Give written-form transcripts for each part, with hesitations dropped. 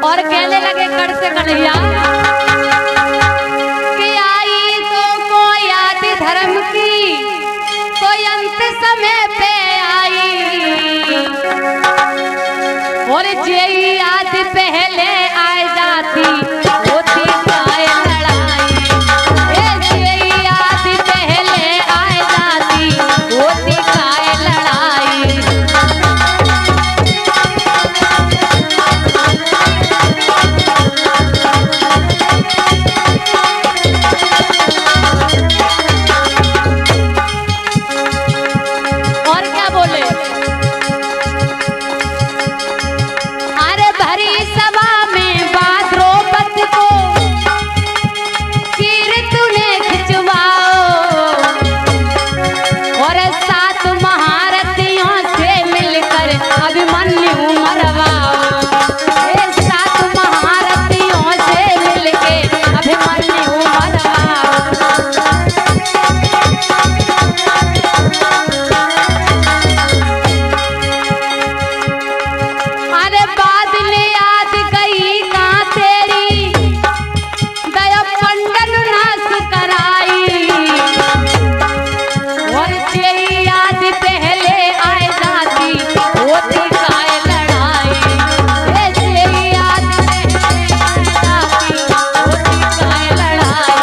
और कहने लगे कड़ से कन्हैया कि आई तो कोई आदि धर्म की कोई अंत समय पे आई और जे आदि पहले आ जाती होती काय लड़ाई जे आदि पहले आ जाती होती काय लड़ाई। और क्या बोले अरे भरी सभा में बात द्रौपदी को चीर तूने खिंचवाओ और 7 महारथियों से मिलकर अभिमन्यु मरवाओ 7 महारथियों से मिलकर अभिमन्यु मरवाओ। अरे बादल याद गई कहाँ तेरी दया पंडन नाश कराई और जे याद पहले आए जाती होती काय लड़ाई जे याद पहले आए जाती होती काय लड़ाई।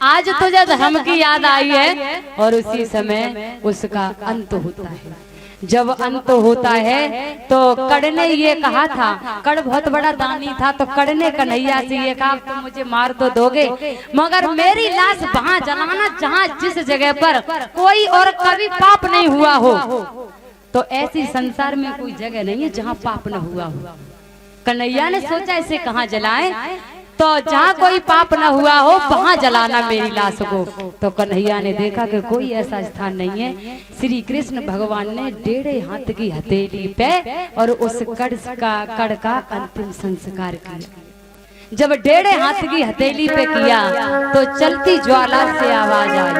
आज तुझे धर्म की याद आई है और उसी समय उसका अंत होता है। जब अंत होता है तो कड़ ने ये कहा था, कड़ बहुत बड़ा दानी था, तो कड़ ने कन्हैया से ये कहा तुम मुझे मार तो दोगे मगर मेरी लाश वहां जलाना जहां जिस जगह पर कोई और कभी पाप नहीं हुआ हो। तो ऐसी संसार में कोई जगह नहीं है जहाँ पाप न हुआ हो। कन्हैया ने सोचा इसे कहाँ जलाएं, तो जहाँ कोई पाप न हुआ हो वहां जलाना मेरी लाश को। तो कन्हैया ने देखा कि कोई ऐसा स्थान नहीं है। श्री कृष्ण भगवान ने 1.5 हाथ की हथेली पे और उस कड़ का अंतिम संस्कार किया। जब 1.5 हाथ की हथेली पे किया तो चलती ज्वाला से आवाज आई,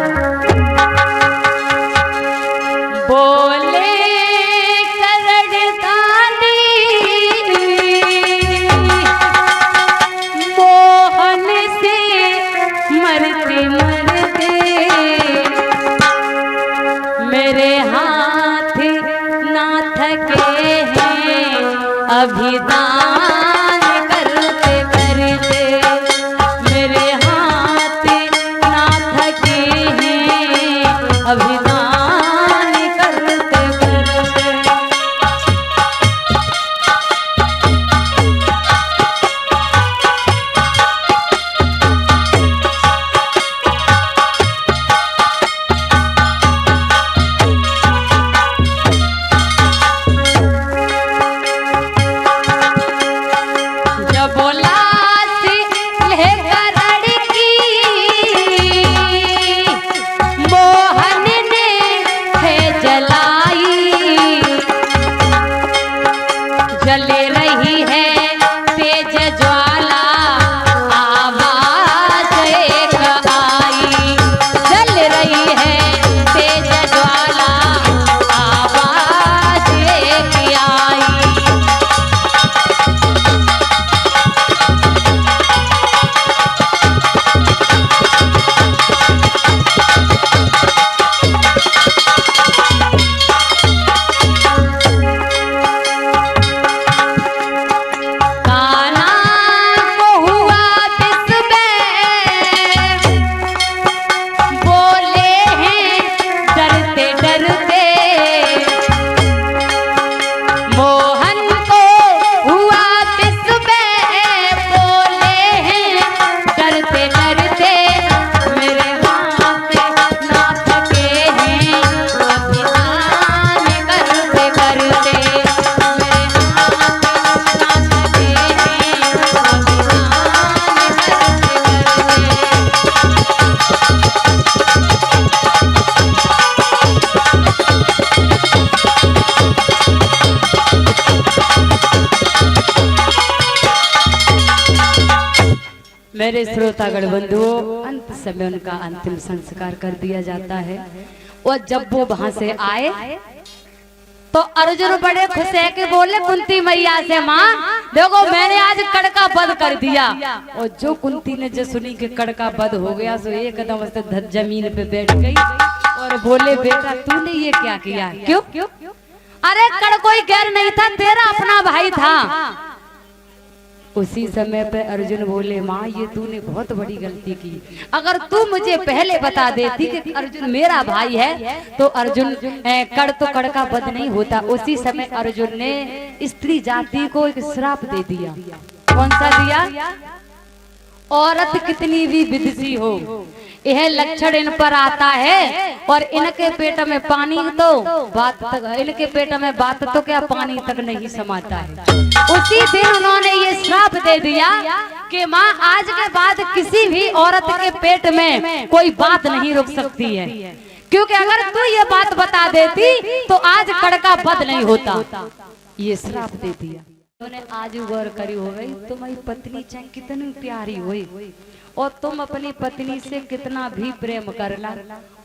बोले अभिदान करते करते मेरे हाथ ना थके हैं अभिदान करते करते। मेरे श्रोतागण बंधुओं, अंत समय उनका अंतिम संस्कार कर दिया जाता है। और जब वो वहां से आए तो अर्जुन बड़े खुश है कि बोले कुंती मैया से, माँ देखो मैंने आज कड़ का वध कर दिया। और जो कुंती ने जो सुनी कि कड़ का वध हो गया सो एकदम से जमीन पे बैठ गई और बोले बेटा तूने ये क्या किया? क्यों? अरे कड़ कोई गैर नहीं था, तेरा अपना भाई था। उसी समय पे अर्जुन बोले माँ ये तूने बहुत बड़ी गलती की, अगर तू मुझे पहले बता देती कि अर्जुन मेरा भाई है तो अर्जुन कड़ तो कड़ का वध नहीं होता। उसी समय अर्जुन ने स्त्री जाति को एक श्राप दे दिया। कौन सा दिया? औरत कितनी भी विदसी हो, यह लक्षण इन पर आता है और इनके पेट में पानी तो बात तक, इनके पेट में बात तो क्या पानी तक नहीं समाता है। उसी दिन उन्होंने ये श्राप दे दिया कि माँ आज के बाद किसी भी औरत के पेट में कोई बात नहीं रुक सकती है, क्योंकि अगर तू ये बात बता देती तो आज कड़ का वध नहीं होता। ये श्राप दे दिया। तूने आज गौर करी हो गई, तुम्हारी पत्नी चाहे कितनी प्यारी हुई और तुम अपनी पत्नी से कितना भी प्रेम करला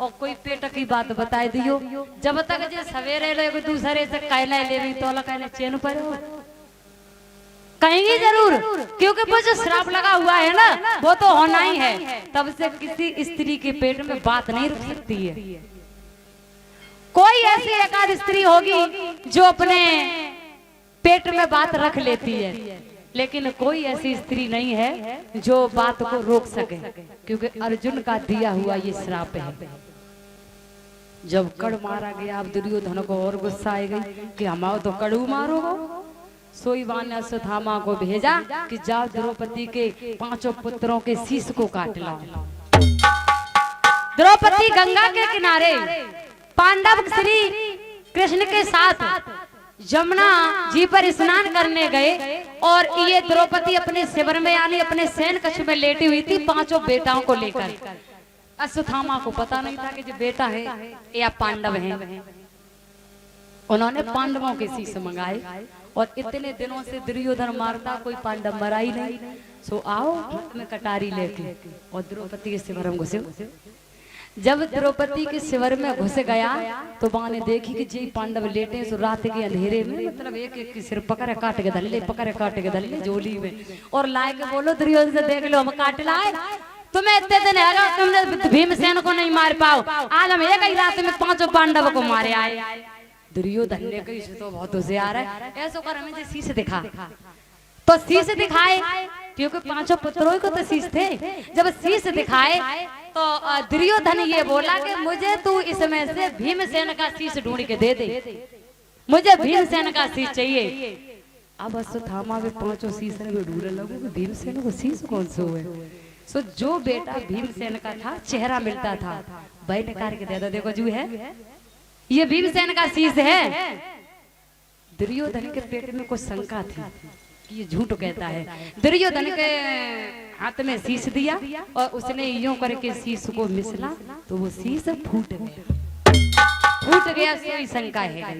और कोई पेट की बात बता दियो, जब तक जे सवेरे लोग दूसरे से कहला ले तो कहने चैन पर हो कहेंगे जरूर, क्योंकि वो जो श्राप लगा हुआ है ना वो तो होना ही है। तब से किसी स्त्री के पेट में बात नहीं रुक सकती है। कोई ऐसी एकाध स्त्री होगी जो अपने पेट में बात रख लेती है, लेकिन कोई ऐसी स्त्री नहीं है जो बात को रोक सके, क्योंकि अर्जुन का दिया हुआ ये श्राप है। जब कड़ मारा गया अब दुर्योधन को और गुस्सा आ गई कि हमारा तो कड़ू मारोगे। सोईवान ने अश्वत्थामा को भेजा कि जाओ द्रौपदी के 5 पुत्रों के शीश को काट लाओ। द्रौपदी गंगा के किनारे पांडव श्री कृष्ण के साथ यमुना जी पर स्नान करने गए और ये द्रौपदी अपने शिविर में यानी अपने सैन कक्ष में लेटी हुई थी 5 बेटाओं को लेकर। अश्वत्थामा को पता नहीं था कि जो बेटा है या पांडव है। उन्होंने पांडवों के शीश मंगाए और इतने दिनों से दुर्योधन मारता कोई पांडव मरा ही नहीं। सो आओ में कटारी लेके और द्रौपदी के शिविर में घुसे। जब द्रौपदी के शिविर में घुस गया तो वहां ने देखी कि जी पांडव लेटे सो रात के अंधेरे में, मतलब एक एक के सिर पकड़े काट के धले, पकड़े काट के धले जोली में और लाए के बोलो दुर्योधन से देख लो हम काट लाए। तुम्हें इतने दिन है तुमने भीमसेन को नहीं मार पाओ, आज हम एक ही रात में 5 पांडव को मारे आए। दुर्योधन ने कही तो बहुत होशियार है, ऐसा कर हमें शीश दिखा। तो शीश दिखाए क्योंकि 5 पुत्रों को तो शीश थे। जब शीश दिखाए तो दुर्योधन ये बोला कि मुझे तू इसमें से भीमसेन का शीश ढूंढ के दे दे, मुझे भीमसेन का शीश चाहिए। अब अश्वत्थामा में 5 शीश में ढूंढने लगो कि भीमसेन को शीश कौन सा है। सो जो बेटा भीमसेन का था चेहरा मिलता था भाई निकाल के दे दो, देखो जो है ये भीमसेन का शीश है। दुर्योधन के पेट में कुछ शंका थी कि ये झूठ कहता है। दुर्योधन के हाथ में शीश दिया और उसने यूं करके शीश को मिसला तो वो शीश फूट गया। सोई शंका है,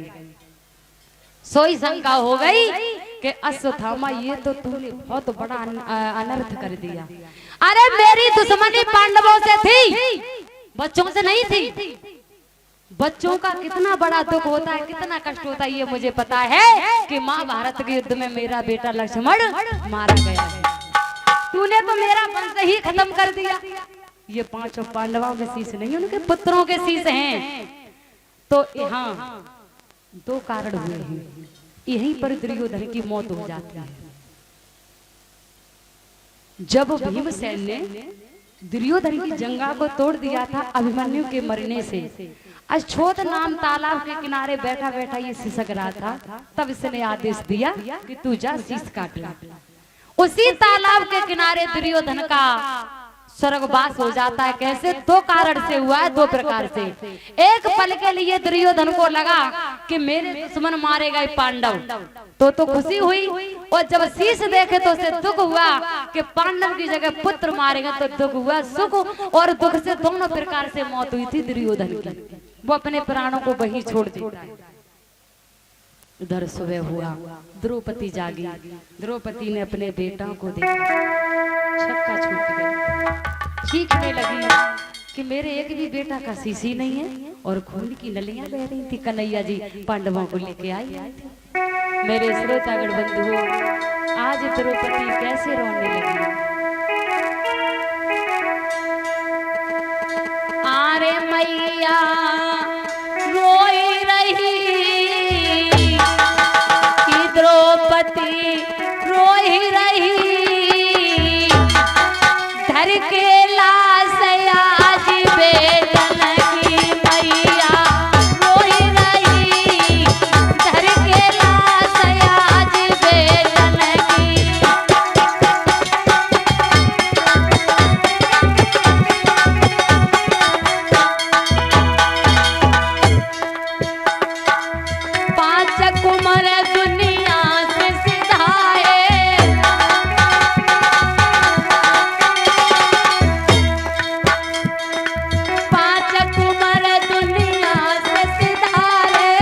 सोई शंका हो गई कि अश्वत्थामा ये तो तूने बहुत बड़ा अनर्थ कर दिया। अरे मेरी दुश्मनी पांडवों से थी, बच्चों से नहीं थी। बच्चों का कितना बड़ा दुख होता है, कितना कष्ट होता है ये मुझे पता है कि महाभारत के युद्ध में मेरा बेटा लक्ष्मण मारा गया है। तूने तो मेरा वंश ही खत्म कर दिया। ये 5 पांडवों के शीश नहीं उनके पुत्रों के शीश हैं। तो यहाँ 2 कारण हुए हैं, यहीं पर दुर्योधन की मौत हो जाती है। जब भीमसेन ने दुर्योधन की जंगा को तोड़ दिया था अभिमन्यु के मरने से, अछोत नाम तालाब के किनारे बैठा बैठा ये सिसक रहा था, तब इसने आदेश दिया कि तू जा शीश काट ला। उसी तालाब के किनारे दुर्योधन का स्वर्गवास हो जाता है। कैसे? 2 कारण से हुआ है, 2 प्रकार से। एक पल के लिए दुर्योधन को लगा कि मेरे दुश्मन मारे गए पांडव, तो खुशी हुई, और जब शीश देखे तो उसे दुख हुआ कि पांडव की जगह पुत्र मारे गए, तो दुख हुआ। सुख और दुख से दोनों प्रकार से मौत हुई थी दुर्योधन की। वो अपने प्राणों को वहीं छोड़ देता है। उधर सुबह हुआ, द्रौपदी जागी। द्रौपदी ने अपने बेटा को देखा। छक्का छूट गया। चीखने लगी कि मेरे एक भी बेटा का सीसी नहीं है और खून की नलियां बह रही थी। कन्हैया जी पांडवों को लेके आई थे। मेरे श्रोतागण बंधुओं, आज द्रौपदी कैसे रोने लगी। आरे मैया रोई रही कि द्रौपदी रोई रही, धर के लाश आज बेटन की मैया रोई रही, धर के लाश आज बेटन की। पांच कुमार दुनिया से सिधाए, पांच कुमार दुनिया से सिधारे,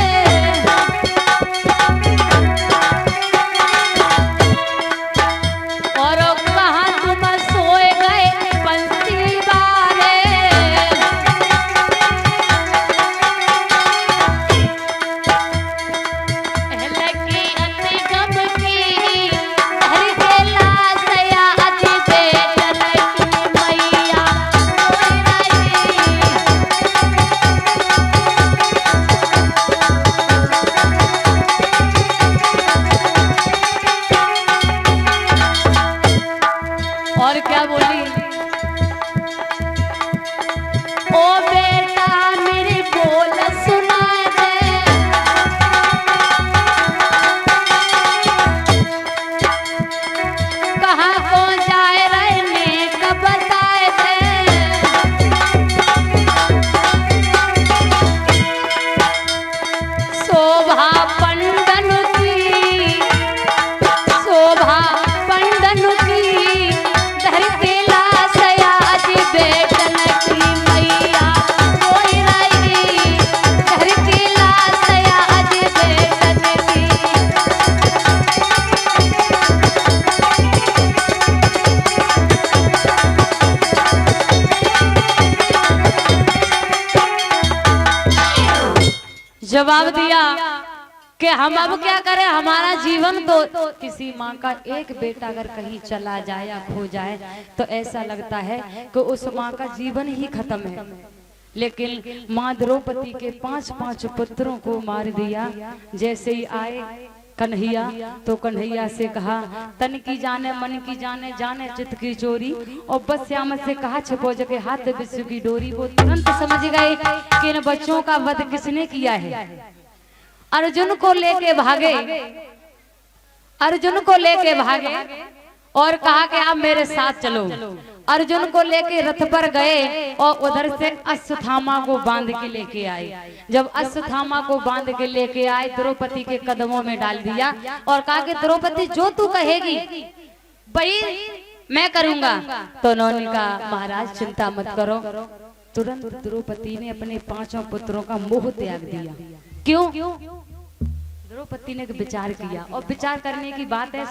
और कहाँ तुम सोए गए बंसी वाले। लगी अति गम की धर के लाश आज बेटन की मैया रोई रही। और क्या बोली, ओ बेटा मेरी बोल सुना दे, कहाँ को जाए रहने का बताए दे। शोभा पंडन की, शोभा पंडन की, धर के लाश आज बेटन की मैया रोई रही, धर के लाश आज बेटन की। जवाब दिया कि हम अब क्या करें, हमारा जीवन तो किसी माँ का एक बेटा अगर कहीं चला जाए या खो जाए तो ऐसा लगता है कि उस माँ का जीवन ही खत्म है। लेकिन माँ द्रौपदी के 5 पुत्रों को मार दिया। जैसे ही आए कन्हैया तो कन्हैया से कहा, तन की जाने मन की जाने, जाने चित्त की चोरी, और बस श्याम से कहा छिपो जगे हाथ विश्व की डोरी। वो तुरंत समझ गए कि इन बच्चों का वध किसने किया है। अर्जुन को लेके भागे, अर्जुन को लेके भागे और कहा कि आप मेरे साथ चलो। अर्जुन को लेके रथ पर गए और उधर से अश्वत्थामा को बांध के लेके आए। जब अश्वत्थामा को बांध के लेके आए, द्रौपदी के कदमों में डाल दिया और कहा कि द्रौपदी जो तू कहेगी वही मैं करूंगा। तो उन्होंने कहा महाराज चिंता मत करो। तुरंत द्रौपदी ने अपने 5 पुत्रों का मोह त्याग दिया। क्यों? द्रौपदी ने विचार किया, और विचार करने की बात है,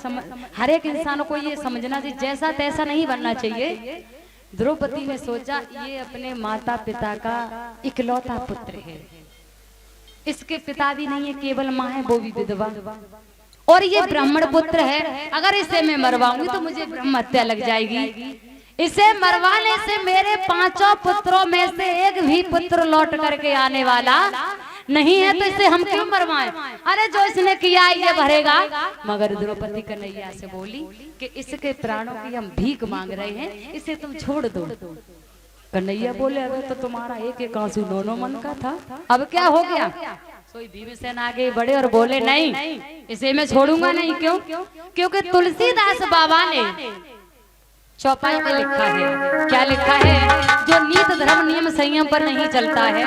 हर एक इंसान को ये समझना चाहिए जैसा तैसा नहीं बनना चाहिए। द्रौपदी ने सोचा ये अपने माता पिता का इकलौता पुत्र है, इसके पिता भी नहीं है, केवल माँ है, वो भी विधवा, और ये ब्राह्मण पुत्र है। अगर इसे मैं मरवाऊंगी तो मुझे ब्रह्म हत्या लग जाएगी। इसे मरवाने से मेरे 5 पुत्रों में से एक भी पुत्र लौट करके आने वाला नहीं है, तो इसे हम क्यों मरवाएं? अरे जो इसने किया ये भरेगा। मगर द्रौपदी कन्हैया से बोली कि इसके प्राणों की हम भीख मांग रहे हैं, इसे तुम छोड़ दो। कन्हैया बोले अगर तो तुम्हारा एक एक आंसू दोनों मन का था, अब क्या हो गया? सोई भीमसेन आगे बढ़े और बोले नहीं, इसे मैं छोड़ूंगा नहीं। क्यों? क्योंकि तुलसीदास बाबा ने चौपाई में लिखा है। क्या लिखा है? जो नीत धर्म नियम संयम पर नहीं चलता है,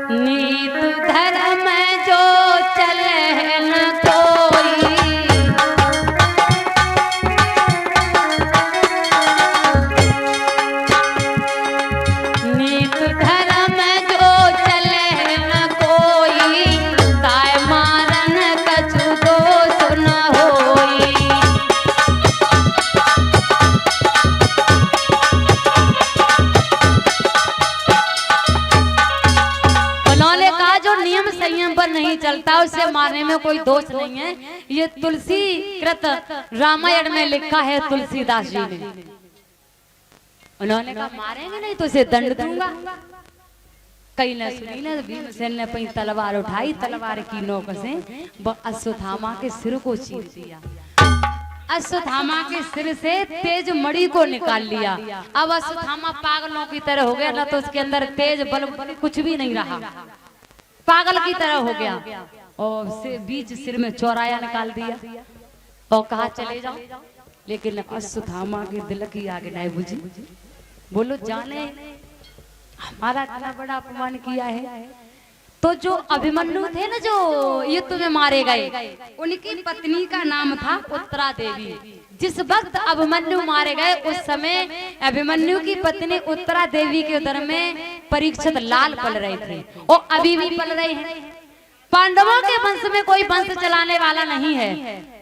नीत धर्म जो चले न कोई, नीत धर्म जो चले न कोई, काय मारा उसे मारने में कोई दोष नहीं है। ये तुलसी कृत रामायण में लिखा है तुलसीदास जी ने। उन्होंने कहा मारेंगे नहीं तो उसे दंड दूंगा। कई न सुनी न भीमसेन ने अपनी तलवार उठाई, तलवार की नोक से अश्वत्थामा के सिर को चीर दिया। अश्वत्थामा के सिर से तेज मणि को निकाल लिया। अब अश्वत्थामा पागलों की तरह हो गया, ना तो उसके अंदर तेज बल कुछ भी नहीं रहा, पागल की तरह हो गया। और बीच सिर में चौराया निकाल दिया और कहा चले जाओ। लेकिन अश्वत्थामा के दिल की आग नहीं बुझी। बोलो जाने हमारा इतना बड़ा अपमान किया है। तो जो अभिमन्यु थे ना, जो युद्ध में मारे गए, उनकी पत्नी का नाम था उत्तरा देवी। जिस वक्त अभिमन्यु मारे गए उस समय अभिमन्यु की पत्नी उत्तरा देवी के उदर में परीक्षित लाल पल रहे थे और अभी भी पल रहे हैं। पांडवों के वंश में कोई वंश चलाने वाला नहीं है।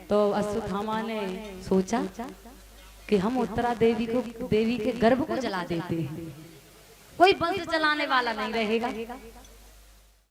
तो अश्वत्थामा ने सोचा कि हम उत्तरा देवी के गर्भ को जला देते हैं, कोई वंश चलाने वाला नहीं रहेगा।